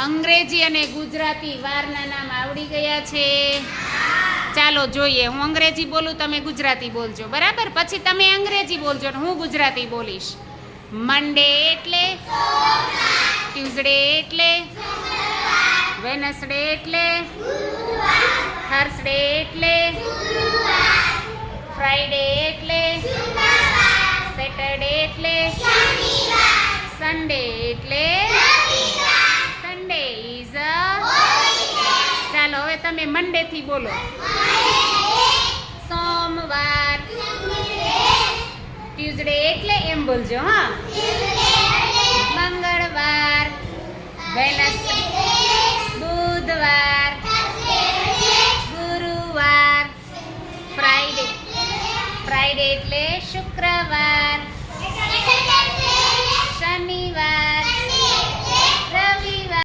અંગ્રેજી અને ગુજરાતી વારના નામ આવડી ગયા છે? ચાલો જોઈએ. હું અંગ્રેજી બોલું, તમે ગુજરાતી બોલજો, બરાબર? પછી તમે અંગ્રેજી બોલજો ને હું ગુજરાતી બોલીશ. મંડે એટલે? ટ્યુઝડે એટલે? વેનસડે એટલે? થર્સડે એટલે? ફ્રાઈડે એટલે? સેટરડે એટલે? સન્ડે એટલે? સન્ડે ઇઝ અ... ચાલો હવે તમે મંડે થી બોલો. સોમવાર. ટ્યુઝડે એટલે એમ બોલજો, હા. મંગળવાર. વેનસડે